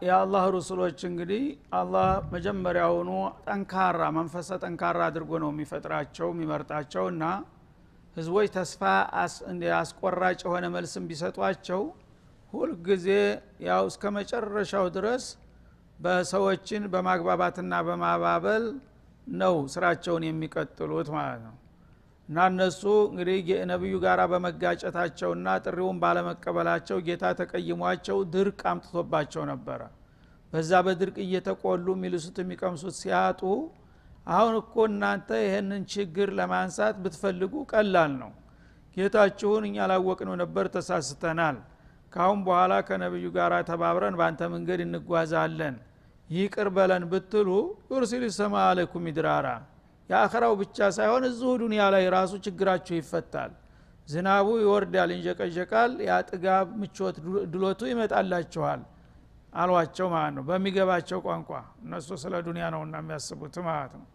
የአላህ ረሱሎች እንግዲህ አላህ መጀመሪያውኑ ጠንካራ መንፈሰ ጠንካራ አድርጎ ነው የሚፈጥራቸው የሚመርጣቸውና ህዝቦች ተስፋ አስቆራጭ የሆነ መልስም ቢሰጧቸው ሁሉ ጊዜ ያው እስከ መጨረሻው ድረስ በሰዎችን በማግባባትና በማባበል ነው ስራቸውን የሚቀጥሉት ማለት ነው። እና እነሱ እንግዲህ ነብዩ ጋራ በመጋጨታቸውና ጥሪውን ባለመቀበላቸው ጌታ ተቀይሟቸው ድርቅ አምጥቶባቸው ነበር። በዛ በድርቅ እየተቆሉ ሚልሱት የሚቀምሱት ሲያጡ አሁን እኮ እናንተ ይሄንን ችግር ለማንሳት ብትፈልጉ ቀላል ነው። ጌታችሁን እኛ ላወቅነው ነበር ተሳስተናል። ካሁን በኋላ ከነብዩ ጋራ ተባብረን ባንተ መንገድ እንጓዛለን ይቅር በለን ብትሉ ዩርሲል ሰማ አለይኩም ኢድራራ ያአኸራው ብቻ ሳይሆን እዚሁ ዱንያ ላይ ራሱ ችግራችሁ ይፈታል። ዝናቡ ይወርዳል እንጀቀጀቃል ያጥጋብ ምቾት ድሎቱ ይመጣላችኋል አሏቸው ማለት ነው በሚገባቸው ቋንቋ። እነሱ ስለ ዱንያ ነውና የሚያስቡት ማለት ነው።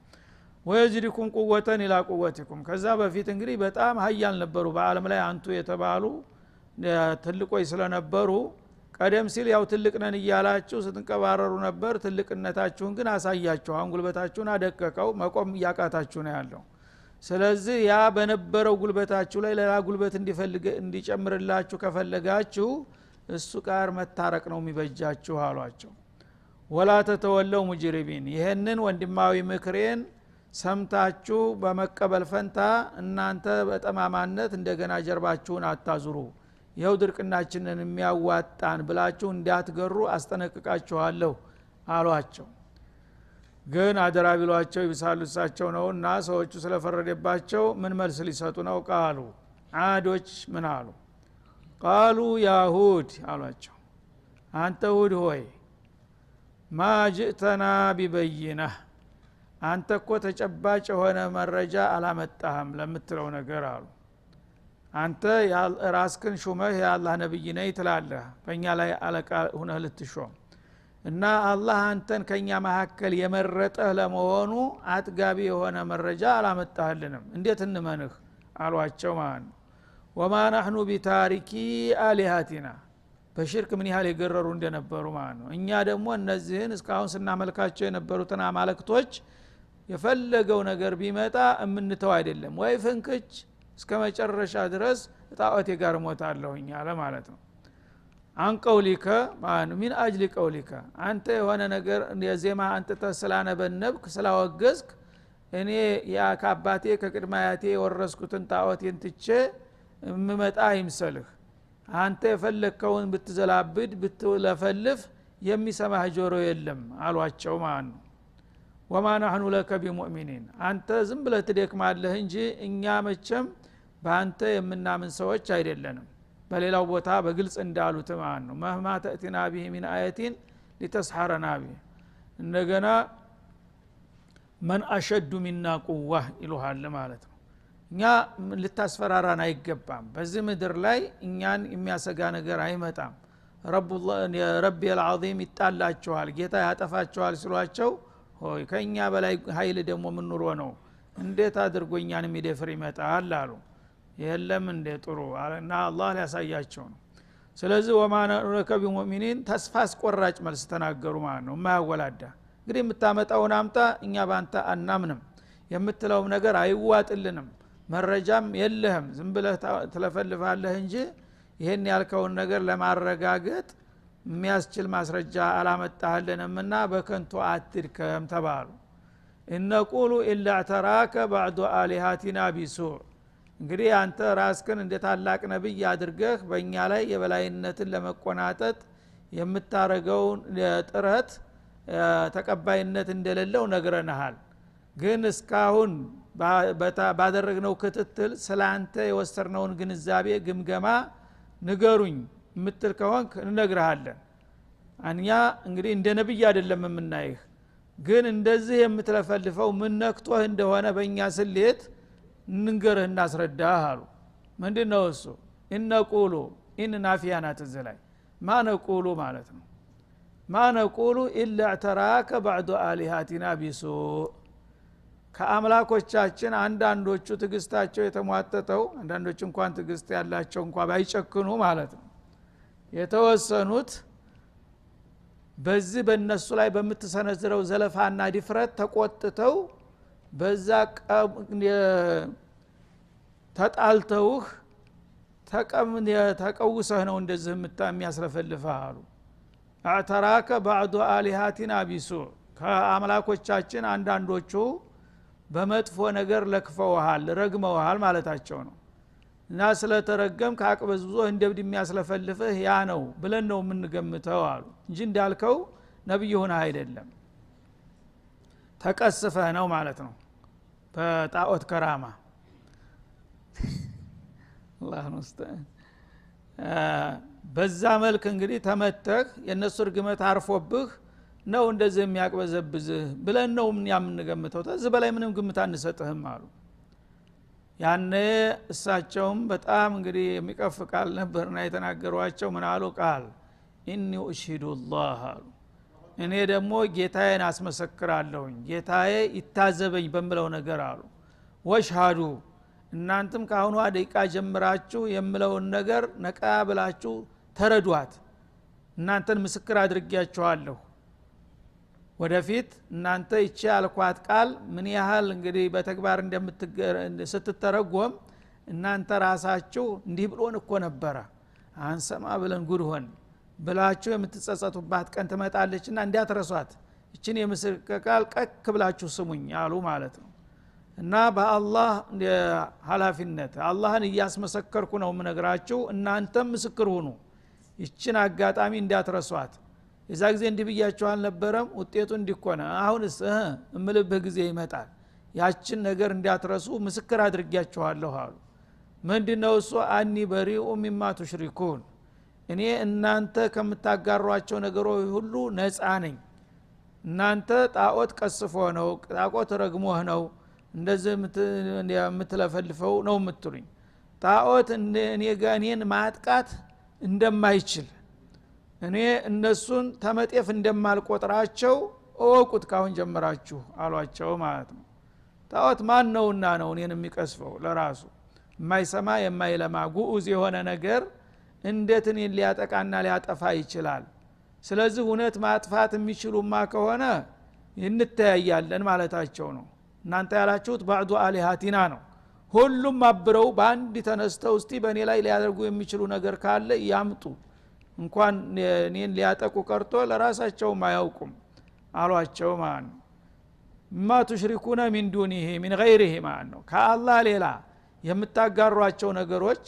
ወይዚድኩም ቁወተን ኢላ ቁወቲኩም። ከዛ በፊት እንግዲህ በጣም ሀያል ነበሩ በአለም ላይ አንቱ የተባሉ ትልቆይ ስለነበሩ ቀደም ሲል ያው ትልቅ ነን እያላችሁ ስትንቀባረሩ ነበር። ትልቅነታችሁን ግን አሳያችሁ። አሁን ጉልበታችሁን አደቀቀው መቆም ያቃታችሁ ነው ያለው። ስለዚህ ያ በነበረው ጉልበታችሁ ላይ ሌላ ጉልበት እንዲጨምርላችሁ ከፈለጋችሁ እሱ ጋር መታረቅ ነው የሚበጃችሁ አሏቸው። ወላ ተተወለው ሙጅሪቢን። ይሄንን ወንድማዊ ምክሬን ሰምታችሁ በመቀበል ፈንታ እናንተ በጠማማነት እንደገና ጀርባችሁን አታዙሩ። ይኸው ድርቅናችንን የሚያዋጣን ብላችሁ እንዳትገሩ አስጠነቅቃችኋለሁ አሏቸው። ግን አደራ ቢሏቸው ይብሳሉ እሳቸው ነውና ሰዎቹ ስለፈረደባቸው ምን መልስ ሊሰጡ ነው? ቃሉ አዶች ምን አሉ? ቃሉ ያሁድ አሏቸው አንተ ሁድ ሆይ ማ ጅእተና ቢበይነህ አንተ እኮ ተጨባጭ የሆነ መረጃ አላመጣህም ለምትለው ነገር አሉ። አንተ ራስክን ሹመህ የአላህ ነብይ ነኝ ትላለህ በእኛ ላይ አለቃ ሁነህ ልትሾም እና አላህ አንተን ከኛ መካከል የመረጠህ ለመሆኑ አጥጋቢ የሆነ መረጃ አላመጣህልንም እንዴት እንመንህ አሏቸው ማለት ነው። ወማ ነህኑ ቢታሪኪ አሊሃቲና በሽርክ ምን ያህል የገረሩ እንደነበሩ ማለት ነው። እኛ ደግሞ እነዚህን እስካሁን ስናመልካቸው የነበሩትን አማልክቶች የፈለገው ነገር ቢመጣ እምንተው አይደለም ወይ ፍንክች እስከ መጨረሻ ድረስ ጣዖት ጋር ሞታለሁኝ አለ ማለት ነው። አንቀውሊከ ማን ሚን አጅሊ ቀውሊከ አንተ የሆነ ነገር የዜማ አንተ ስላነበነብክ ስላወገዝክ እኔ ያ ከአባቴ ከቅድማያቴ ወረስኩትን ጣዖቴን ትቼ እምመጣ ይምሰልህ። አንተ የፈለከውን ብትዘላብድ ብትለፈልፍ የሚሰማህ ጆሮ የለም አሏቸው ማለት ነው። ወማ ነህኑ ለከ ቢሙእሚኒን አንተ ዝም ብለህ ትደክማለህ እንጂ እኛ መቼም በአንተ የምናምን ሰዎች አይደለንም። በሌላው ቦታ በግልጽ እንዳሉት ማለት ነው። መህማ ተእቲና ቢሂ ሚን አየቲን ሊተስሐረና ቢሂ እንደገና መን አሸዱ ሚና ቁዋህ ይሉሃል ማለት ነው። እኛ ልታስፈራራን አይገባም። በዚህ ምድር ላይ እኛን የሚያሰጋ ነገር አይመጣም። ረቢ አልዓዚም ይጣላቸዋል ጌታ ያጠፋቸዋል ሲሏቸው ሆይ ከኛ በላይ ኃይል ደግሞ ምን ኑሮ ነው እንዴት አድርጎ እኛን የሚደፍር ይመጣል አሉ። የለም እንደ ጥሩ አለና አላህ ሊያሳያቸው ነው። ስለዚህ ወማ ነህኑ ለከ ቢሙእሚኒን ተስፋ አስቆራጭ መልስ ተናገሩ ማለት ነው። የማያወላዳ እንግዲህ የምታመጣውን አምጣ እኛ ባንተ አናምንም የምትለውም ነገር አይዋጥልንም መረጃም የለህም ዝም ብለህ ትለፈልፋለህ እንጂ ይሄን ያልከውን ነገር ለማረጋገጥ የሚያስችል ማስረጃ አላመጣህልንምና በከንቱ አትድከም ተባሉ። እነቁሉ ኢላ ተራከ ባዕዱ አሊሃቲና ቢሱዕ። እንግዲህ አንተ ራስክን እንደ ታላቅ ነብይ አድርገህ በእኛ ላይ የበላይነትን ለመቆናጠጥ የምታረገውን ጥረት ተቀባይነት እንደሌለው ነግረናሃል። ግን እስካሁን ባደረግነው ክትትል ስላንተ የወሰድነውን ግንዛቤ ግምገማ ንገሩኝ ምትል ከሆንክ እንነግርሃለን። እኛ እንግዲህ እንደ ነብይ አይደለም የምናይህ ግን እንደዚህ የምትለፈልፈው ምን ነክቶህ እንደሆነ በእኛ ስሌት እንንገርህ እናስረዳህ አሉ። ምንድነው እሱ? እነቁሉ ኢን ናፊያናት እዚህ ማ ነቁሉ ማለት ነው። ማ ነቁሉ ኢላ ተራከ ባዕዱ አሊሃቲና ቢሱዕ ከአምላኮቻችን አንዳንዶቹ ትግስታቸው የተሟጠጠው አንዳንዶቹ እንኳን ትግስት ያላቸው እንኳን ባይጨክኑ ማለት ነው የተወሰኑት በዚህ በእነሱ ላይ በምትሰነዝረው ዘለፋና ድፍረት ተቆጥተው በዛ ተጣልተውህ ተቀውሰህ ነው እንደዚህ የሚያስለፈልፍህ አሉ። አዕተራከ ባዕዱ አሊሃቲና ቢሱ ከአምላኮቻችን አንዳንዶቹ በመጥፎ ነገር ለክፈውሃል ረግመውሃል ማለታቸው ነው። እና ስለተረገም ከአቅበዝብዞ እንደብድ የሚያስለፈልፍህ ያ ነው ብለን ነው የምንገምተው አሉ እንጂ እንዳልከው ነብይ ሆነ አይደለም ተቀስፈህ ነው ማለት ነው በጣዖት ከራማ አላህ ሙስተዓን። በዛ መልክ እንግዲህ ተመተህ የነሱ ርግመት አርፎብህ ነው እንደዚህ የሚያቅበዘብዝህ ብለን ነው የምንገምተው ከዚህ በላይ ምንም ግምት አንሰጥህም አሉ። ያኔ እሳቸውም በጣም እንግዲህ የሚቀፍ ቃል ነበርና የተናገሯቸው ምን አሉ? ቃል ኢኒ ኡሽሂዱላህ አሉ እኔ ደግሞ ጌታዬን አስመሰክራለሁኝ ጌታዬ ይታዘበኝ በሚለው ነገር አሉ። ወሽሃዱ እናንተም ካሁኑ ደቂቃ ጀምራችሁ የምለውን ነገር ነቃ ብላችሁ ተረዷት እናንተን ምስክር አድርጌያችኋለሁ። ወደፊት እናንተ ይቺ አልኳት ቃል ምን ያህል እንግዲህ በተግባር ስትተረጎም እናንተ ራሳችሁ እንዲህ ብሎን እኮ ነበረ አንሰማ ብለን ጉድ ሆን ብላችሁ የምትጸጸቱባት ቀን ትመጣለችና እንዲያትረሷት እቺን የምስክር ቃል ቀክ ብላችሁ ስሙኝ አሉ ማለት ነው። እና በአላህ ኃላፊነት አላህን እያስመሰከርኩ ነው የምነግራችሁ እናንተም ምስክር ሁኑ ይቺን አጋጣሚ እንዲያትረሷት። የዛ ጊዜ እንዲብያችሁ አልነበረም ውጤቱ እንዲኮነ አሁንስ እምልብህ ጊዜ ይመጣል ያችን ነገር እንዲያትረሱ ምስክር አድርጌያችኋለሁ አሉ። ምንድነው እሱ? አኒ በሪኡ ሚማ ቱሽሪኩን እኔ እናንተ ከምታጋሯቸው ነገሮች ሁሉ ነፃ ነኝ። እናንተ ጣዖት ቀስፎ ነው ጣዖት ረግሞህ ነው እንደዚህ የምትለፈልፈው ነው የምትሉኝ። ጣዖት እኔን ማጥቃት እንደማይችል እኔ እነሱን ተመጤፍ እንደማልቆጥራቸው እወቁት ካሁን ጀምራችሁ አሏቸው ማለት ነው። ጣዖት ማን ነውና ነው እኔን የሚቀስፈው? ለራሱ የማይሰማ የማይለማ ጉዑዝ የሆነ ነገር እንዴት እኔን ሊያጠቃና ሊያጠፋ ይችላል? ስለዚህ እውነት ማጥፋት የሚችሉማ ከሆነ እንተያያለን ማለታቸው ነው። እናንተ ያላችሁት ባዕዱ አሊሃቲና ነው። ሁሉም አብረው በአንድ ተነስተው እስቲ በእኔ ላይ ሊያደርጉ የሚችሉ ነገር ካለ ያምጡ እንኳን እኔን ሊያጠቁ ቀርቶ ለራሳቸውም አያውቁም አሏቸው ማለት ነው። ማ ቱሽሪኩነ ሚን ዱኒሂ ሚን ገይሪሂ ማለት ነው። ከአላህ ሌላ የምታጋሯቸው ነገሮች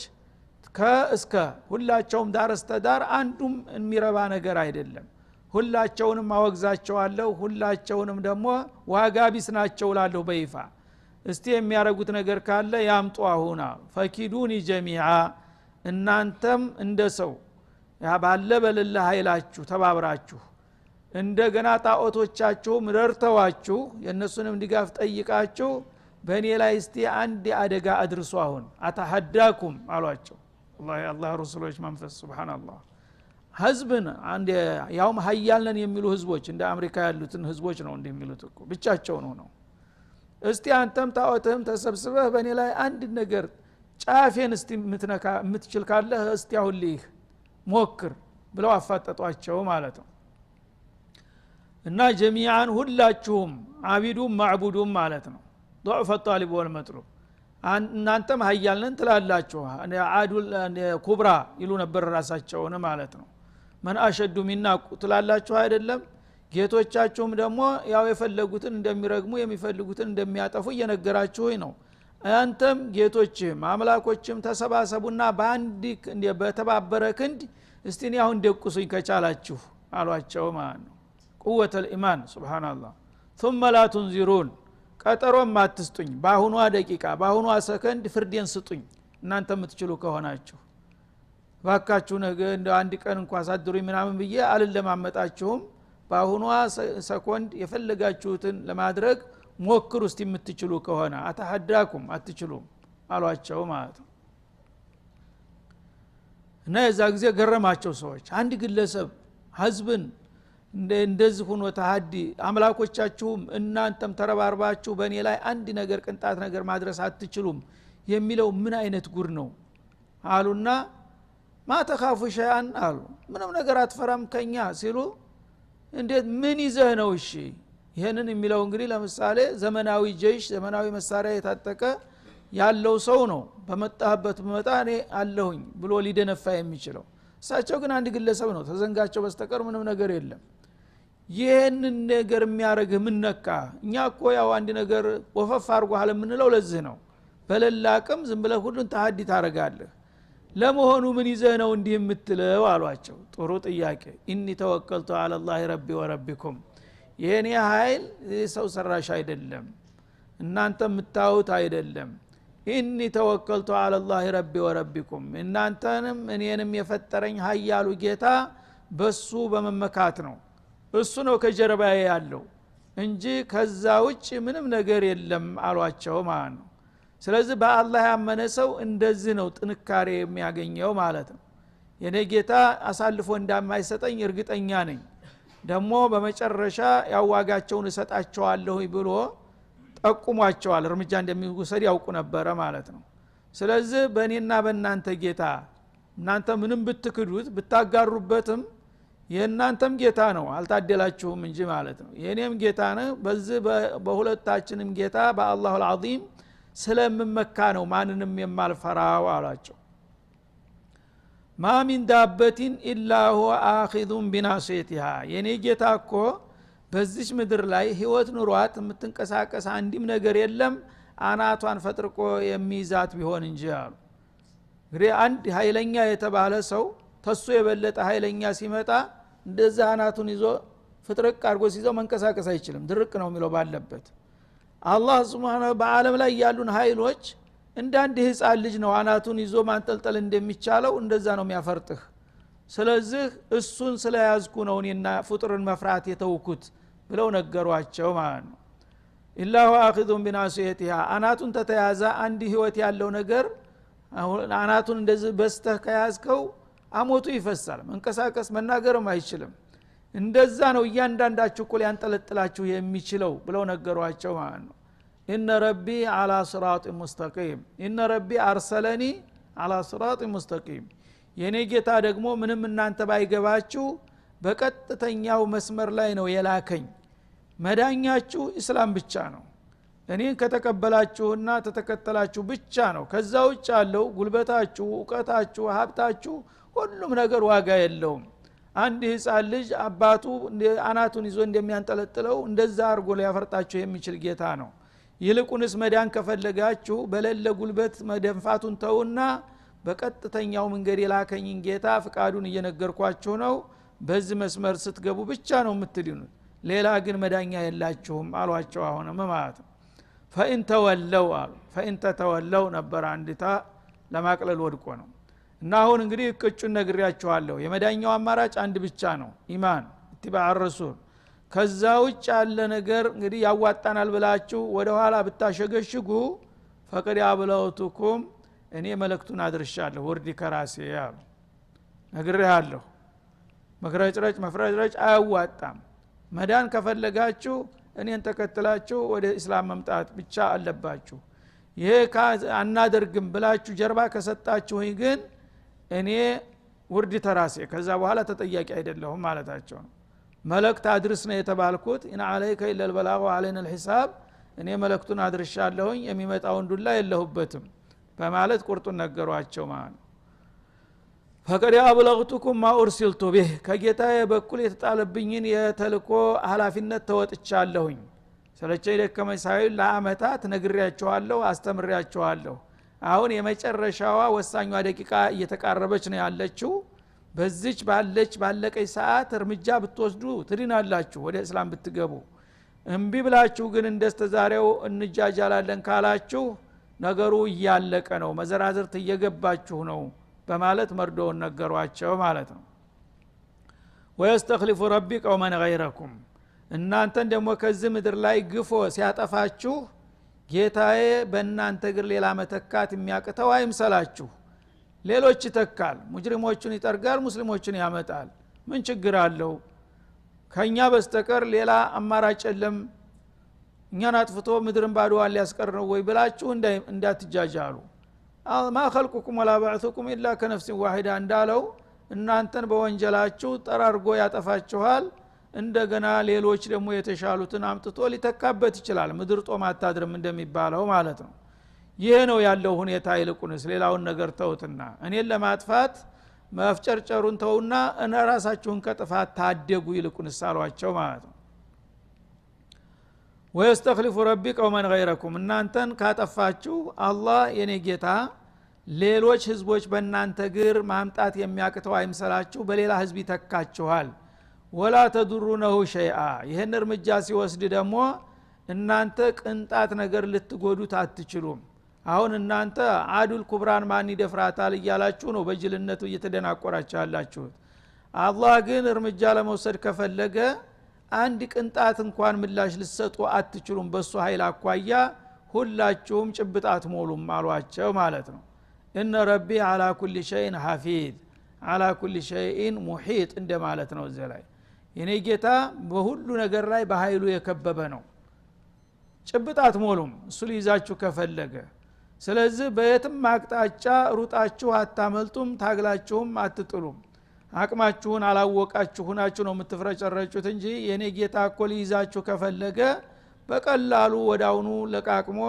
ከእስከ ሁላቸውም ዳር እስተዳር አንዱም የሚረባ ነገር አይደለም። ሁላቸውንም አወግዛቸዋለሁ ሁላቸውንም ደግሞ ዋጋ ቢስ ናቸው እላለሁ በይፋ። እስቲ የሚያረጉት ነገር ካለ ያምጡ አሁና ፈኪዱኒ ጀሚዓ እናንተም እንደ ሰው ያ ባለ በለለ ኃይላችሁ ተባብራችሁ እንደገና ጣዖቶቻችሁም ረርተዋችሁ የነሱንም ድጋፍ ጠይቃችሁ በእኔ ላይ እስቲ አንድ አደጋ አድርሱ አሁን አተሐዳኩም አሏቸው። አላህ ረሱሎች መንፈስ ሱብሃንአላህ ህዝብን አንድ ያውም ሀያልነን የሚሉ ህዝቦች እንደ አሜሪካ ያሉትን ህዝቦች ነው እንደሚሉት እኮ ብቻቸውን ነው። እስቲ አንተም ጣዖትህም ተሰብስበህ በእኔ ላይ አንድ ነገር ጫፌን እስቲ የምትችል ካለ እስቲ አሁን ልይህ ሞክር ብለው አፋጠጧቸው ማለት ነው። እና ጀሚዓን ሁላችሁም አቢዱም ማዕቡዱም ማለት ነው። ضعف الطالب والمطلوب እናንተም ሀያልነን ትላላችሁ አዱል ኩብራ ይሉ ነበር ራሳቸውን ማለት ነው። መን አሸዱ ሚና ትላላችሁ አይደለም? ጌቶቻችሁም ደግሞ ያው የፈለጉትን እንደሚረግሙ የሚፈልጉትን እንደሚያጠፉ እየነገራችሁኝ ነው። አንተም ጌቶችም አምላኮችም ተሰባሰቡና በአንድ በተባበረ ክንድ እስቲ እኔ አሁን ደቁሱኝ ከቻላችሁ አሏቸው ማለት ነው። ቁወተል ኢማን ሱብሃንአላህ። ثم لا تنذرون ቀጠሮም አትስጡኝ በአሁኗ ደቂቃ በአሁኗ ሰከንድ ፍርዴን ስጡኝ እናንተ የምትችሉ ከሆናችሁ ባካችሁ ነገ እንደ አንድ ቀን እንኳን ሳድሩኝ ምናምን ብዬ አልለማመጣችሁም በአሁኗ ሰኮንድ የፈለጋችሁትን ለማድረግ ሞክሩ እስቲ የምትችሉ ከሆነ አተሐዳኩም አትችሉም አሏቸው ማለት ነው። እና የዛ ጊዜ ገረማቸው ሰዎች አንድ ግለሰብ ህዝብን እንደዚህ ሆኖ ተሐዲ አምላኮቻችሁም እናንተም ተረባርባችሁ በእኔ ላይ አንድ ነገር ቅንጣት ነገር ማድረስ አትችሉም የሚለው ምን አይነት ጉር ነው አሉና ማተኻፉ ሸይአን አሉ ምንም ነገር አትፈራም ከኛ ሲሉ እንዴት ምን ይዘህ ነው እሺ ይሄንን የሚለው እንግዲህ ለምሳሌ ዘመናዊ ጀይሽ ዘመናዊ መሳሪያ የታጠቀ ያለው ሰው ነው በመጣበት በመጣ እኔ አለሁኝ ብሎ ሊደነፋ የሚችለው እሳቸው ግን አንድ ግለሰብ ነው ተዘንጋቸው በስተቀር ምንም ነገር የለም ይሄንን ነገር የሚያረግ ምን ነካ እኛ እኮ ያው አንድ ነገር ወፈፍ አርጓል የምንለው ለዚህ ነው በለላቅም ዝም ብለህ ሁሉን ተሐዲ ታረጋለህ ለመሆኑ ምን ይዘህ ነው እንዲህ የምትለው አሏቸው ጥሩ ጥያቄ ኢኒ ተወከልቱ ዐለ ላህ ረቢ ወረቢኩም የኔ ኃይል ሰው ሰራሽ አይደለም እናንተ የምታዩት አይደለም ኢኒ ተወከልቱ ዐለ ላህ ረቢ ወረቢኩም እናንተንም እኔንም የፈጠረኝ ኃያሉ ጌታ በሱ በመመካት ነው እሱ ነው ከጀርባዬ ያለው እንጂ ከዛ ውጭ ምንም ነገር የለም አሏቸው ማለት ነው ስለዚህ በአላህ ያመነ ሰው እንደዚህ ነው ጥንካሬ የሚያገኘው ማለት ነው የኔ ጌታ አሳልፎ እንደማይሰጠኝ እርግጠኛ ነኝ ደግሞ በመጨረሻ ያዋጋቸውን እሰጣቸዋለሁ ብሎ ጠቁሟቸዋል እርምጃ እንደሚወሰድ ያውቁ ነበር ማለት ነው ስለዚህ በእኔና በእናንተ ጌታ እናንተ ምንም ብትክዱት ብታጋሩበትም የእናንተም ጌታ ነው አልታደላችሁም እንጂ ማለት ነው የኔም ጌታ ነው በዚህ በሁለታችንም ጌታ በአላሁ አልዓዚም ስለምመካ ነው ማንንም የማልፈራው አላቸው ማ ሚን ዳበቲን ኢላ ሁወ አኺዙን ቢናሲቲሃ የኔ ጌታ እኮ በዚህ ምድር ላይ ህይወት ኑሯት የምትንቀሳቀስ አንድም ነገር የለም አናቷን ፈጥርቆ የሚይዛት ቢሆን እንጂ አሉ እንግዲህ አንድ ኃይለኛ የተባለ ሰው ተሱ የበለጠ ኃይለኛ ሲመጣ እንደዛ አናቱን ይዞ ፍጥርቅ አድርጎ ሲይዘው መንቀሳቀስ አይችልም ድርቅ ነው የሚለው ባለበት አላህ Subhanahu በአለም ላይ ያሉን ኃይሎች እንደ አንድ ህፃን ልጅ ነው አናቱን ይዞ ማንጠልጠል እንደሚቻለው እንደዛ ነው የሚያፈርጥህ ስለዚህ እሱን ስለያዝኩ ነው እኔና ፍጡርን መፍራት የተውኩት ብለው ነገሯቸው ማለት ነው ኢላሁ አኺዙን ቢናሲቲሃ አናቱን ተተያዘ አንድ ህይወት ያለው ነገር አናቱን እንደዚህ በስተህ ከያዝከው አሞቱ ይፈሳል መንቀሳቀስ መናገርም አይችልም እንደዛ ነው እያንዳንዳችሁ እኮ ሊያንጠለጥላችሁ የሚችለው ብለው ነገሯቸው ማለት ነው ኢነ ረቢ አላ ሲራጥ ሙስተቂም ኢነ ረቢ አርሰለኒ አላ ሲራጥ ሙስተቂም የኔ ጌታ ደግሞ ምንም እናንተ ባይገባችሁ በቀጥተኛው መስመር ላይ ነው የላከኝ መዳኛችሁ እስላም ብቻ ነው እኔን ከተቀበላችሁና ተተከተላችሁ ብቻ ነው ከዛ ውጭ ያለው ጉልበታችሁ ዕውቀታችሁ ሀብታችሁ ሁሉም ነገር ዋጋ የለውም አንድ ህፃን ልጅ አባቱ አናቱን ይዞ እንደሚያንጠለጥለው እንደዛ አርጎ ሊያፈርጣችሁ የሚችል ጌታ ነው ይልቁንስ መዳን ከፈለጋችሁ በለለ ጉልበት መደንፋቱን ተውና በቀጥተኛው መንገድ የላከኝን ጌታ ፍቃዱን እየነገርኳችሁ ነው በዚህ መስመር ስትገቡ ብቻ ነው የምትድኑት ሌላ ግን መዳኛ የላችሁም አሏቸው አሁንም ማለት ነው ፈኢን ተወለው አሉ ፈኢን ተተወለው ነበር አንዲታ ለማቅለል ወድቆ ነው እና አሁን እንግዲህ ቅጩን ነግሬያችኋለሁ የመዳኛው አማራጭ አንድ ብቻ ነው ኢማን ኢትባዕ ረሱል ከዛ ውጭ ያለ ነገር እንግዲህ ያዋጣናል ብላችሁ ወደ ኋላ ብታሸገሽጉ ፈቀድ አብለውቱኩም እኔ መልእክቱን አድርሻለሁ ወርዲ ከራሴ ያሉ ነግሬሃለሁ መፍረጭረጭ አያዋጣም መዳን ከፈለጋችሁ እኔን ተከትላችሁ ወደ እስላም መምጣት ብቻ አለባችሁ ይሄ አናደርግም ብላችሁ ጀርባ ከሰጣችሁኝ ግን እኔ ውርድ ተራሴ ከዛ በኋላ ተጠያቂ አይደለሁም ማለታቸው ነው መልእክት አድርስ ነው የተባልኩት ኢነ አለይከ ኢለል በላግ ወአለይና الحساب እኔ መልእክቱን አድርሻለሁኝ የሚመጣውን ዱላ የለሁበትም በማለት ቁርጡን ነገሯቸው ማለት ፈቀድ አብለግቱኩም ማ ኡርሲልቱ ቢህ ከጌታዬ በኩል የተጣለብኝን የተልኮ ኃላፊነት ተወጥቻለሁኝ ስለዚህ ደከመኝ ሳይል ለአመታት ነግሬያቸዋለሁ አስተምሬያቸዋለሁ አሁን የመጨረሻዋ ወሳኛዋ ደቂቃ እየተቃረበች ነው ያለችው በዚች ባለቀይ ሰዓት እርምጃ ብትወስዱ ትድናላችሁ ወደ እስላም ብትገቡ እንቢ ብላችሁ ግን እንደስተዛሬው እንጃጃላለን ካላችሁ ነገሩ እያለቀ ነው መዘራዝርት እየገባችሁ ነው በማለት መርዶውን ነገሯቸው ማለት ነው ወይስተኽሊፉ ረቢ ቀውመን ገይረኩም እናንተን ደግሞ ከዚህ ምድር ላይ ግፎ ሲያጠፋችሁ ጌታዬ በእናንተ ግር ሌላ መተካት የሚያቅተው አይምሰላችሁ ሌሎች ይተካል ሙጅሪሞቹን ይጠርጋል ሙስሊሞችን ያመጣል ምን ችግር አለው ከኛ በስተቀር ሌላ አማራጭ የለም እኛን አጥፍቶ ምድርን ባዶዋን ሊያስቀር ነው ወይ ብላችሁ እንዳትጃጃሉ ማ خلقكم ولا بعثكم الا كنفس واحده እንዳለው እናንተን በወንጀላችሁ ጠራርጎ ያጠፋችኋል እንደገና ሌሎች ደግሞ የተሻሉትን አምጥቶ ሊተካበት ይችላል ምድር ጦም አታድርም እንደሚባለው ማለት ነው ይሄ ነው ያለው ሁኔታ ይልቁንስ ሌላውን ነገር ተውትና እኔን ለማጥፋት መፍጨርጨሩን ተውና እነ ራሳችሁን ከጥፋት ታደጉ ይልቁንስ አሏቸው ማለት ነው ወይስተኽሊፉ ረቢ ቀውመን ገይረኩም እናንተን ካጠፋችሁ አላህ የኔ ጌታ ሌሎች ህዝቦች በእናንተ ግር ማምጣት የሚያቅተው አይምሰላችሁ በሌላ ህዝብ ይተካችኋል ወላ ተዱሩነሁ ሸይአ ይሄን እርምጃ ሲወስድ ደግሞ እናንተ ቅንጣት ነገር ልትጎዱት አትችሉም አሁን እናንተ አዱል ኩብራን ማን ይደፍራታል እያላችሁ ነው በጅልነቱ እየተደናቆራችሁ ያላችሁት አላህ ግን እርምጃ ለመውሰድ ከፈለገ አንድ ቅንጣት እንኳን ምላሽ ልትሰጡ አትችሉም በሱ ኃይል አኳያ ሁላችሁም ጭብጣት ሞሉም አሏቸው ማለት ነው እነ ረቢ አላ ኩሊ ሸይን ሐፊዝ አላ ኩሊ ሸይን ሙሒጥ እንደማለት ነው እዚህ ላይ የኔ ጌታ በሁሉ ነገር ላይ በኃይሉ የከበበ ነው ጭብጣት ሞሉም እሱ ሊይዛችሁ ከፈለገ ስለዚህ በየትም አቅጣጫ ሩጣችሁ አታመልጡም ታግላችሁም አትጥሉም አቅማችሁን አላወቃችሁ ናችሁ ነው የምትፍረጨረጩት እንጂ የኔ ጌታ እኮ ሊይዛችሁ ከፈለገ በቀላሉ ወዳውኑ ለቃቅሞ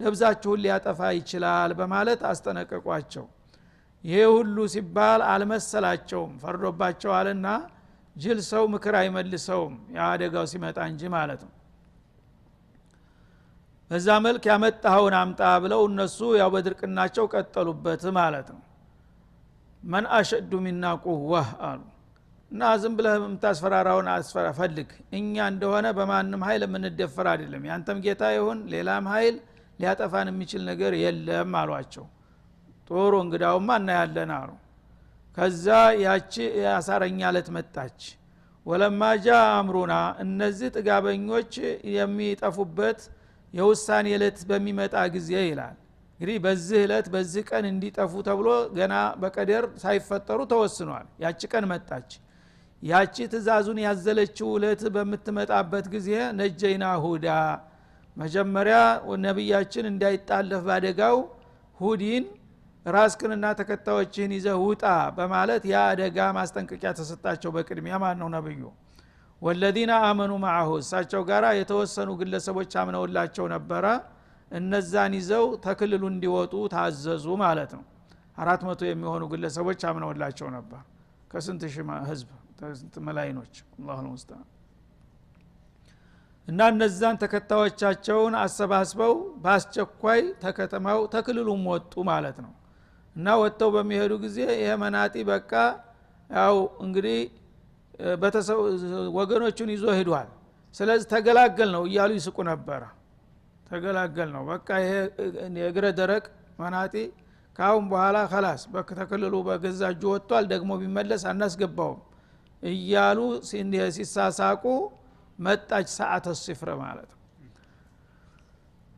ደብዛችሁን ሊያጠፋ ይችላል በማለት አስጠነቀቋቸው ይሄ ሁሉ ሲባል አልመሰላቸውም ፈርዶባቸዋልና ጅል ሰው ምክር አይመልሰውም ያደጋው ሲመጣ እንጂ ማለት ነው በዛ መልክ ያመጣውን አምጣ ብለው እነሱ ያው በድርቅናቸው ቀጠሉበት ማለት ነው ማን አሸዱ ሚና ቁወህ አሉ እና ዝም ብለህ የምታስፈራራውን ፈልግ እኛ እንደሆነ በማንም ኃይል የምንደፈር አይደለም ያንተም ጌታ ይሁን ሌላም ኃይል ሊያጠፋን የሚችል ነገር የለም አሏቸው ጦሩ እንግዳውማ እናያለን አሉ ከዛ ያቺ ያሳረኛ ለት መጣች ወለማ ጃ አምሩና እነዚህ ጥጋበኞች የሚጠፉበት የውሳኔ ለት በሚመጣ ጊዜ ይላል እንግዲህ በዚህ ለት በዚህ ቀን እንዲጠፉ ተብሎ ገና በቀደር ሳይፈጠሩ ተወስኗል ያቺ ቀን መጣች ያቺ ትእዛዙን ያዘለችው ለት በምትመጣበት ጊዜ ነጀይና ሁዳ መጀመሪያ ነብያችን እንዳይጣለፍ ባደጋው ሁዲን ራስክንና ተከታዮችን ይዘህ ውጣ በማለት ያ አደጋ ማስጠንቀቂያ ተሰጣቸው በቅድሚያ ማን ነው ነብዩ ወለዲና አመኑ معه እሳቸው ጋራ የተወሰኑ ግለሰቦች አምነውላቸው ነበረ እነዛን ይዘው ተክልሉ እንዲወጡ ታዘዙ ማለት ነው 400 የሚሆኑ ግለሰቦች አምነውላቸው ነበር ከስንት ሺህ ህዝብ ከስንት መላእክቶች አላሁ ሙስተዓን እና እነዛን ተከታዮቻቸውን አሰባስበው ባስቸኳይ ተከተማው ተክልሉም ወጡ ማለት ነው እና ወጥተው በሚሄዱ ጊዜ ይሄ መናጢ በቃ ያው እንግዲህ ወገኖቹን ይዞ ሄዷል ስለዚህ ተገላገል ነው እያሉ ይስቁ ነበር ተገላገል ነው በቃ ይሄ የግረ ደረቅ መናጢ ካሁን በኋላ خلاص በተከልሉ በገዛጁ ወጥቷል ደግሞ ቢመለስ አናስገባውም እያሉ ሲሳሳቁ መጣች ሰዓተ ሲፍረ ማለት ነው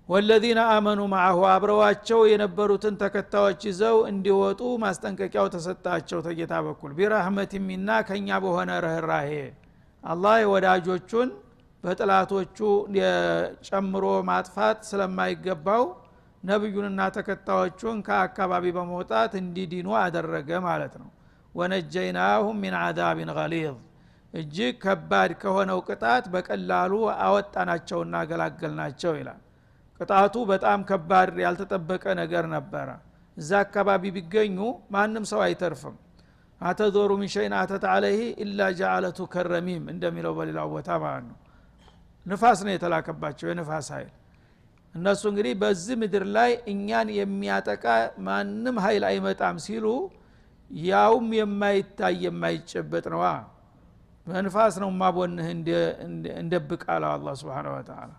ወለዲና አመኑ معه አብረዋቸው የነበሩትን ተከታዮች ይዘው እንዲወጡ ማስጠንቀቂያው ተሰጣቸው ተጌታ በኩል ቢራህመት ሚና ከኛ በሆነ ረህራሄ አላህ ወዳጆቹን በጥላቶቹ ጨምሮ ማጥፋት ስለማይገባው ነብዩንና ተከታዮቹን ከአካባቢ በመውጣት እንዲዲኑ አደረገ ማለት ነው ወነጀይናሁም ሚን አዛብን ገሊዝ እጅግ ከባድ ከሆነው ቅጣት በቀላሉ አወጣናቸውና ገላገልናቸው ይላል ቅጣቱ በጣም ከባድ ያልተጠበቀ ነገር ነበር እዛ አካባቢ ቢገኙ ማንም ሰው አይተርፍም አተዶሩ ምን ሸይን አተት አለይህ ኢላ ጃአለቱ ከረሚም እንደሚለው በሌላው ቦታ ማለት ነው ንፋስ ነው የተላከባቸው የንፋስ ኃይል እነሱ እንግዲህ በዚህ ምድር ላይ እኛን የሚያጠቃ ማንም ኃይል አይመጣም ሲሉ ያውም የማይታይ የማይጨበጥ ነው በንፋስ ነው ማቦንህ እንደብቃለ አላህ Subhanahu Wa Ta'ala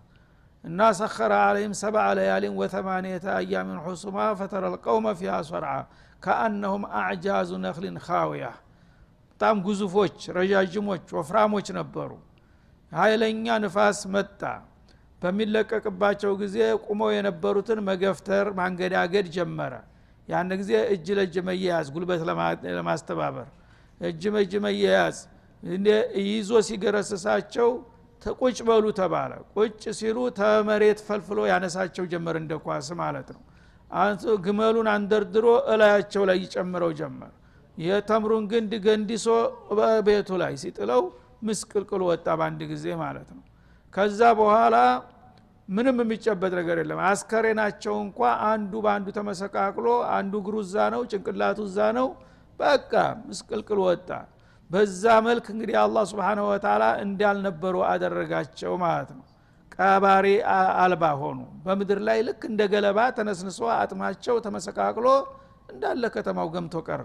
እና ሰخر عليهم 7 ليال و8 ايام حسما فترى القوم فيها صرعى كانهم اعجاز نخل خاويه በጣም ግዙፎች ረጃጅሞች ወፍራሞች ነበሩ ኃይለኛ ንፋስ መጣ በሚለቀቅባቸው ጊዜ ቁመው የነበሩትን መገፍተር ማንገዳገድ ጀመረ ያን ጊዜ እጅ ለእጅ መያዝ ጉልበት ለማስተባበር እጅ ለእጅ መያዝ ይዞ ሲገረሰሳቸው ተቆጭ በሉ ተባለ ቁጭ ሲሉ ተመሬት ፈልፍሎ ያነሳቸው ጀመር እንደ ኳስ ማለት ነው አንተ ግመሉን አንደርድሮ እላያቸው ላይ ይጨምረው ጀመር የተምሩን ግንድ ገንዲሶ በቤቱ ላይ ሲጥለው ምስቅልቅል ወጣ ባንድ ጊዜ ማለት ነው። ከዛ በኋላ ምንም የሚጨበጥ ነገር የለም። አስከሬናቸው እንኳን አንዱ ባንዱ ተመሰቃቅሎ አንዱ ግሩዛ ነው ጭንቅላቱ እዛ ነው በቃ ምስቅልቅል ወጣ። በዛ መልክ እንግዲህ አላህ Subhanahu Wa Ta'ala እንዳልነበሩ አደረጋቸው ማለት ነው። ቀባሪ አልባ ሆኑ። በመድር ላይ ልክ እንደ ገለባ ተነስንሶ አጥማቸው ተመሰቃቅሎ እንዳለ ከተማው ገምቶ ቀረ።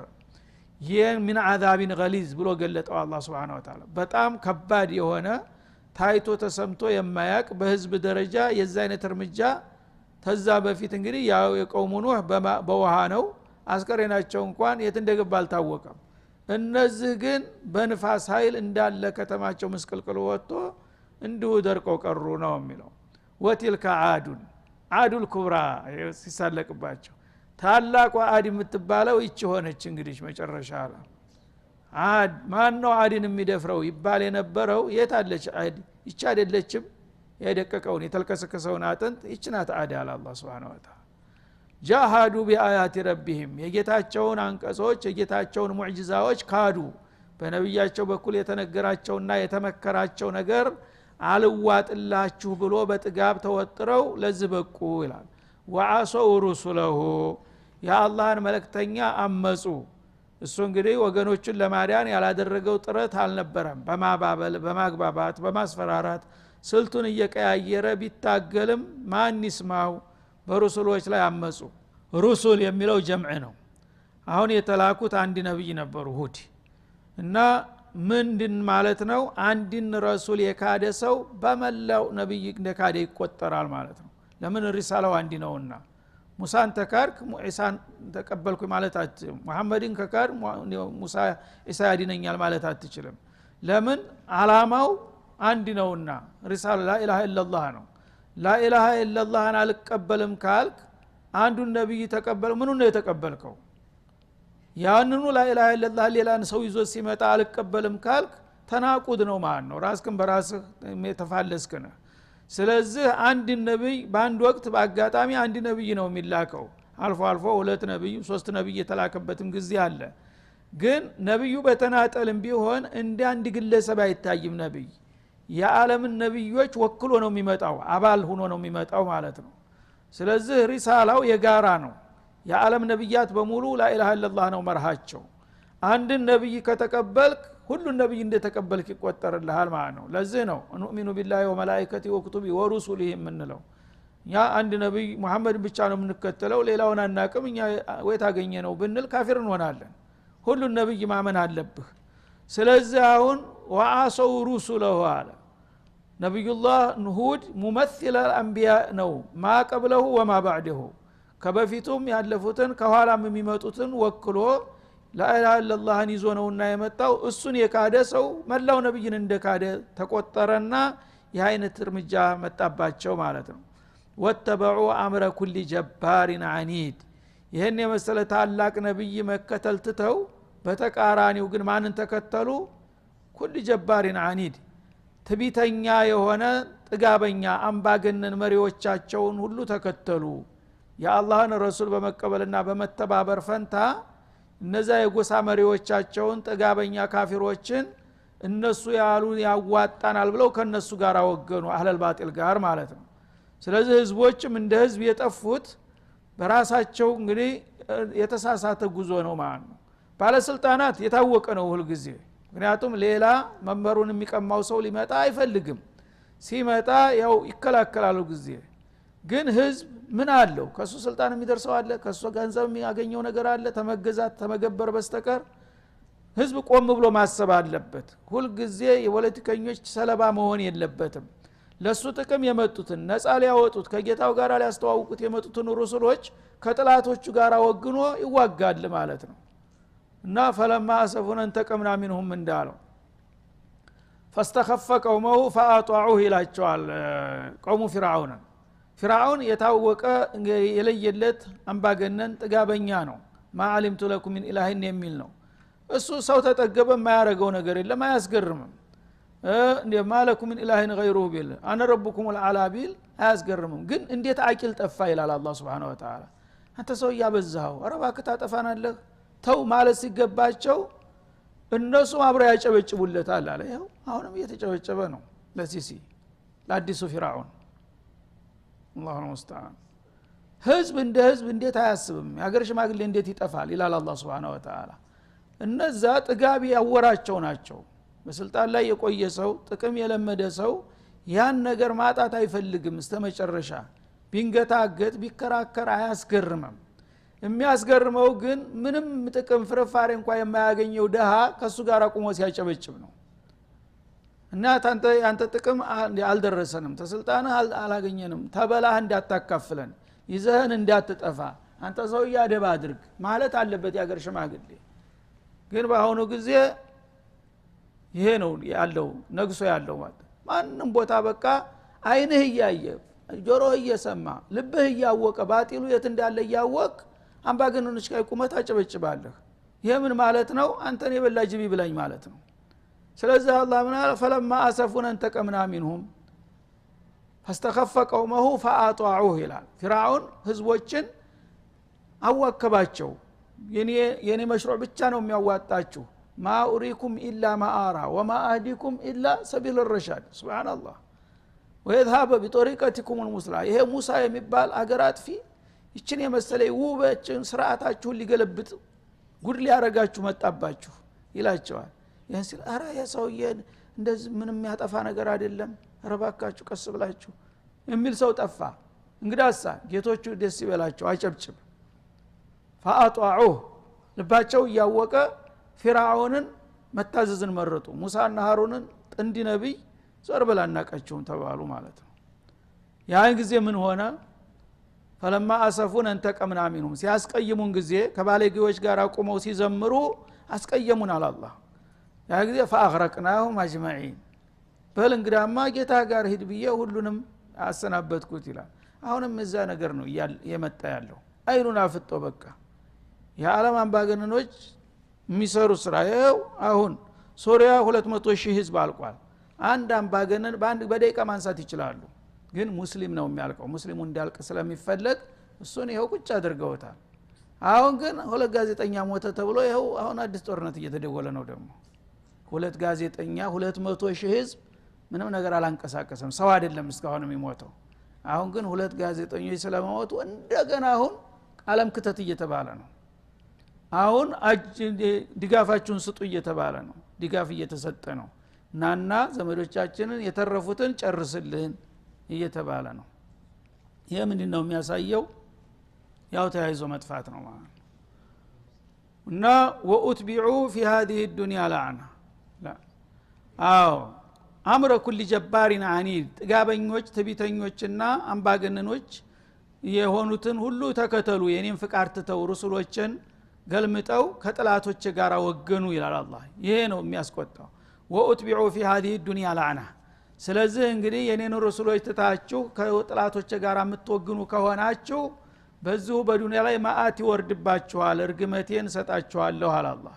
ይህን ምን አዛቢን ገሊዝ ብሎ ገለጠው አላህ Subhanahu Wa Ta'ala። በጣም ከባድ የሆነ ታይቶ ተሰምቶ የማያቅ በህዝብ ደረጃ የዛ አይነት እርምጃ ተዛ በፊት እንግዲህ ያው የቆሙ ኑህ በውሃ ነው አስከሬናቸው እንኳን የት እንደገባ አልታወቀም። እነዚህ ግን በንፋስ ኃይል እንዳለ ከተማቸው መስቀልቀል ወጥቶ እንዲሁ ደርቀው ቀሩ ነው የሚለው። ወቲልከ አዱል ኩብራ ሲሳለቅባቸው ታላቋ አድ የምትባለው ይቺ ሆነች። እንግዲህ መጨረሻ ላይ አድ ማን ነው አድን የሚደፍረው ይባል የነበረው የት አለች አድ? ይቺ አይደለችም? የደቀቀውን የተልከሰከሰውን አጥንት ይቺ ናት አድ አለ አላህ Subhanahu Wa Ta'ala። ጃሃዱ ቢአያቲ ረቢሂም የጌታቸውን አንቀጾች የጌታቸውን ሙዕጂዛዎች ካዱ። በነብያቸው በኩል የተነገራቸውና የተመከራቸው ነገር አልዋጥላችሁ ብሎ በጥጋብ ተወጥረው ለዚህ በቁ ይላል። ወአሰው ሩሱለሁ የአላህን መልእክተኛ አመጹ። እሱ እንግዲህ ወገኖችን ለማዳን ያላደረገው ጥረት አልነበረም። በማባበል በማግባባት በማስፈራራት ስልቱን እየቀያየረ ቢታገልም ማን ይስማው? በሩሱሎች ላይ አመጹ። ሩሱል የሚለው ጀምዕ ነው። አሁን የተላኩት አንድ ነብይ ነበሩ ሁድ እና ምንድን ማለት ነው? አንድን ረሱል የካደ ሰው በመላው ነብይ እንደካደ ይቆጠራል ማለት ነው። ለምን ሪሳላው አንድ ነውና። ሙሳን ተካርክ ኢሳን ተቀበልኩ ማለት አትችልም። መሐመድን ከካድ ሙሳ ኢሳ ያድነኛል ማለት አትችልም። ለምን? አላማው አንድ ነውና ሪሳላ ላኢላሃ ኢላላህ ነው። ላኢላሃ ኢላላህን አልቀበልም ካልክ አንዱን ነብይ ተቀበል ምኑን ነው የተቀበልከው? ያንኑ ላኢላሃ ኢላላህ ሌላን ሰው ይዞ ሲመጣ አልቀበልም ካልክ ተናቁድ ነው ማለት ነው። ራስክን በራስህ የተፋለስክ ነህ። ስለዚህ አንድ ነብይ በአንድ ወቅት በአጋጣሚ አንድ ነብይ ነው የሚላከው። አልፎ አልፎ ሁለት ነብይ ሶስት ነብይ የተላከበትም ጊዜ አለ። ግን ነብዩ በተናጠልም ቢሆን እንደ አንድ ግለሰብ አይታይም። ነብይ የዓለምን ነብዮች ወክሎ ነው የሚመጣው፣ አባል ሆኖ ነው የሚመጣው ማለት ነው። ስለዚህ ሪሳላው የጋራ ነው። የዓለም ነብያት በሙሉ ላኢላሃ ኢላላህ ነው መርሃቸው። አንድ ነብይ ከተቀበልክ ሁሉ ነብይ እንደተቀበልክ ይቆጠርልሃል ማለት ነው። ለዚህ ነው እንኡሚኑ ቢላሂ ወመላኢከቲ ወኩቱቢ ወሩሱሊሂ የምንለው። ያ አንድ ነብይ መሐመድ ብቻ ነው የምንከተለው ሌላውን አናቅም እኛ ወይ ታገኘ ነው ብንል ካፊር እንሆናለን። ሁሉ ነብይ ማመን አለብህ። ስለዚህ አሁን ወአሰው ሩሱለሁ አለ ነብዩላህ ሁድ ሙመሲለ አንቢያ ነው ማ ቀብለሁ ወማ ባዕደሁ ከበፊቱም ያለፉትን ከኋላም የሚመጡትን ወክሎ ላኢላሃ ኢላላህን ይዞ ነውና የመጣው። እሱን የካደ ሰው መላው ነብይን እንደካደ ተቆጠረና የአይነት እርምጃ መጣባቸው ማለት ነው። ወተበዑ አምረ ኩሊ ጀባሪን አኒድ ይሄን የመሰለ ታላቅ ነብይ መከተል ትተው በተቃራኒው ግን ማንን ተከተሉ? ኩሊ ጀባሪን አኒድ ትቢተኛ የሆነ ጥጋበኛ አምባገነን መሪዎቻቸውን ሁሉ ተከተሉ። የአላህን ረሱል በመቀበልና በመተባበር ፈንታ እነዛ የጎሳ መሪዎቻቸውን ጥጋበኛ ካፊሮችን እነሱ ያሉ ያዋጣናል ብለው ከነሱ ጋር ወገኑ አህለል ባጢል ጋር ማለት ነው። ስለዚህ ህዝቦችም እንደ ህዝብ የጠፉት በራሳቸው እንግዲህ የተሳሳተ ጉዞ ነው ማለት ነው። ባለስልጣናት የታወቀ ነው ሁሉ ጊዜ። ምክንያቱም ሌላ መመሩን የሚቀማው ሰው ሊመጣ አይፈልግም። ሲመጣ ያው ይከላከላሉ ጊዜ። ግን ህዝብ ምን አለው? ከሱ ስልጣን የሚደርሰው አለ? ከሱ ገንዘብ የሚያገኘው ነገር አለ? ተመገዛት ተመገበር በስተቀር ህዝብ ቆም ብሎ ማሰብ አለበት። ሁሉ ጊዜ የፖለቲከኞች ሰለባ መሆን የለበትም። ለሱ ጥቅም የመጡትን ነፃ ሊያወጡት ከጌታው ጋር ሊያስተዋውቁት የመጡትን ሩሱሎች ከጥላቶቹ ጋር ወግኖ ይዋጋል ማለት ነው። እና ፈለማ አሰፉን እንተቀምና منهم እንዳለው فاستخف قومه فاطاعوه ይላቸዋል። ቆሙ ፊርዓውን የታወቀ የለየለት አምባገነን ጥጋበኛ ነው። ማዓሊምቱ ለኩም ሚን ኢላሂን የሚል ነው። እሱ ሰው ተጠገበ የማያረገው ነገር የለም፣ አያስገርምም። እንደ ማለኩም ሚን ኢላሂን ገይሩሁ ቢል አነ ረብኩም العلا ቢል አያስገርምም። ግን እንዴት አቂል ጠፋ ይላል አላህ Subhanahu Wa Ta'ala። አንተ ሰው ያበዛው አረባክ ታጠፋናለህ ተው ማለት ሲገባቸው እነሱ አብረው ያጨበጭቡለታል አለ። ይኸው አሁንም እየተጨበጨበ ነው ለሲሲ ለአዲሱ ፊርዓውን። አላሁ ሙስተዓን። ህዝብ እንደ ህዝብ እንዴት አያስብም? የሀገር ሽማግሌ እንዴት ይጠፋል ይላል አላህ Subhanahu Wa Ta'ala። እነዛ ጥጋቢ ያወራቸው ናቸው። በስልጣን ላይ የቆየ ሰው ጥቅም የለመደ ሰው ያን ነገር ማጣት አይፈልግም። እስተመጨረሻ ቢንገታገት ቢከራከር አያስገርምም። የሚያስገርመው ግን ምንም ጥቅም ፍርፋሪ እንኳን የማያገኘው ደሃ ከሱ ጋር ቆሞ ሲያጨበጭብ ነው። እና አንተ ጥቅም አልደረሰንም፣ ተስልጣንህ አላገኘንም፣ ተበላህ እንዳታካፍለን፣ ይዘህን እንዳትጠፋ አንተ ሰው ያደባ አድርግ ማለት አለበት የሀገር ሽማግሌ። ግን በአሁኑ ጊዜ ይሄ ነው ያለው ነግሶ ያለው ማለት ማንንም ቦታ በቃ አይንህ እያየ ጆሮህ እየሰማ ልብህ እያወቀ ባጢሉ የት እንዳለ እያወቅ አምባገነኖች ጋር ቁመት አጨበጭባለህ። ይሄ ምን ማለት ነው? አንተን የበላ ጅብ ይብላኝ ማለት ነው። ስለዚህ አላህ ምን አለ? ፈለማ አሰፉን እንተቀምና ሚንሁም ፈስተኸፈ ቀውመሁ ፈአጧዑሁ ይላል። ፊርዓውን ህዝቦችን አዋከባቸው። የኔ መሽሩዕ ብቻ ነው የሚያዋጣችሁ፣ ማ ኡሪኩም ኢላ ማአራ ወማ አህዲኩም ኢላ ሰቢል الرشاد ሱብሃንአላህ ወይذهب بطريقتكم المثلى። ይሄ ሙሳ የሚባል አገር አጥፊ ይችን የመሰለ ውበችን ስርዓታችሁን ሊገለብጥ ጉድ ሊያረጋችሁ መጣባችሁ ይላቸዋል። ያን ሲል አራ የሰውዬ እንደዚህ ምንም ያጠፋ ነገር አይደለም፣ ረባካችሁ ቀስ ብላችሁ የሚል ሰው ጠፋ። እንግዳሳ ጌቶቹ ደስ ይበላቸው አጨብጭብ። ፈአጧዑሁ ልባቸው እያወቀ ፊርዓውንን መታዘዝን መረጡ። ሙሳና ሃሩንን ጥንድ ነብይ ዞር ብላ እናቃቸውም ተባሉ ማለት ነው። ያን ጊዜ ምን ሆነ? ፈለማ አሰፉን እንተቀምና ሚንሁም ሲያስቀይሙን ጊዜ ከባለጌዎች ጋር ቆመው ሲዘምሩ አስቀየሙን አለ አላህ። ያ ጊዜ ፈአግረቅናሁም አጅመዒን በል እንግዳማ ጌታ ጋር ሂድ ብዬ ሁሉንም አሰናበትኩት ይላል። አሁንም እዛ ነገር ነው የመጣ ያለው። አይኑን አፍጦ በቃ የዓለም አምባገነኖች የሚሰሩ ስራ ይኸው አሁን ሶሪያ 200,000 ህዝብ አልቋል። አንድ አምባገነን በደቂቃ ማንሳት ይችላሉ። ግን ሙስሊም ነው የሚያልቀው። ሙስሊሙ እንዲያልቅ ስለሚፈለግ እሱን ይኸው ቁጭ አድርገውታል። አሁን ግን ሁለት ጋዜጠኛ ሞተ ተብሎ ይኸው አሁን አዲስ ጦርነት እየተደወለ ነው። ደግሞ ሁለት ጋዜጠኛ 200,000 ህዝብ ምንም ነገር አላንቀሳቀሰም። ሰው አይደለም እስካሁን የሚሞተው። አሁን ግን ሁለት ጋዜጠኞች ስለሞቱ እንደገና አሁን ዓለም ክተት እየተባለ ነው። አሁን ድጋፋችሁን ስጡ እየተባለ ነው። ድጋፍ እየተሰጠ ነው። ናና ዘመዶቻችንን የተረፉትን ጨርስልን እየተባለ ነው። ይሄ ምንድነው የሚያሳየው? ያው ተያይዞ መጥፋት ነው ማለት ነው። እና ወኡትቢዑ في هذه الدنيا لعنة لا አዎ አምረ ኩል ጀባሪን አኒድ ጥጋበኞች ትቢተኞችና አምባገነኖች የሆኑትን ሁሉ ተከተሉ፣ የኔን ፍቃድ ትተው ሩሱሎችን ገልምጠው ከጥላቶች ጋር ወገኑ ይላል አላህ። ይሄ ነው የሚያስቆጣው። ወኡትቢዑ في هذه الدنيا لعنة። ስለዚህ እንግዲህ የኔን ሩሱሎች ትታችሁ ከጥላቶች ጋር የምትወግኑ ከሆናችሁ በዚሁ በዱንያ ላይ ማአት ይወርድባችኋል፣ እርግመቴን ሰጣችኋለሁ አለ አላህ።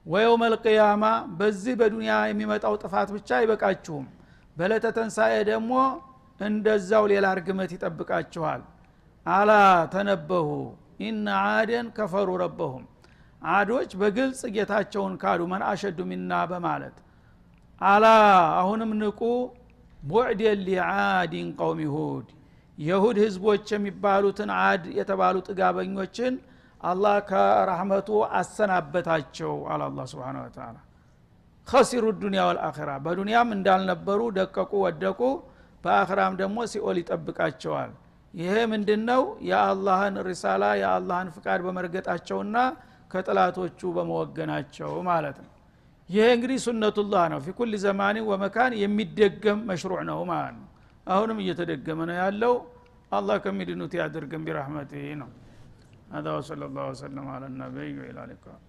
ወየውመል ቂያማ በዚህ በዱንያ የሚመጣው ጥፋት ብቻ አይበቃችሁም፣ በዕለተ ትንሣኤ ደግሞ እንደዛው ሌላ እርግመት ይጠብቃችኋል። አላ ተነበሁ ኢነ ዓደን ከፈሩ ረበሁም። ዓዶች በግልጽ ጌታቸውን ካዱ። መን አሸዱ ሚና በማለት አላ አሁንም ንቁ ቡዕደን ሊዓድን ቀውም ሁድ። የሁድ ህዝቦች የሚባሉትን ዓድ የተባሉ ጥጋበኞችን አላህ ከረህመቱ አሰናበታቸው አለ አላህ Subhanahu Wa Ta'ala። خسروا الدنيا والآخرة በዱንያም እንዳልነበሩ ደቀቁ ወደቁ፣ በአኺራም ደግሞ ሲኦል ይጠብቃቸዋል። ይሄ ምንድነው? የአላህን ሪሳላ የአላህን ፍቃድ በመርገጣቸውና ከጥላቶቹ በመወገናቸው ማለት ነው። ይሄ እንግዲህ ሱነቱላህ ነው። في كل زمان ومكان የሚደገም መሽሩዕ ነው ማለት ነው። አሁንም እየተደገመ ነው ያለው። አላህ ከሚድኑት ያድርገን برحمته ነው። هذا وصلى الله وسلم على النبي وعلى اله وصحبه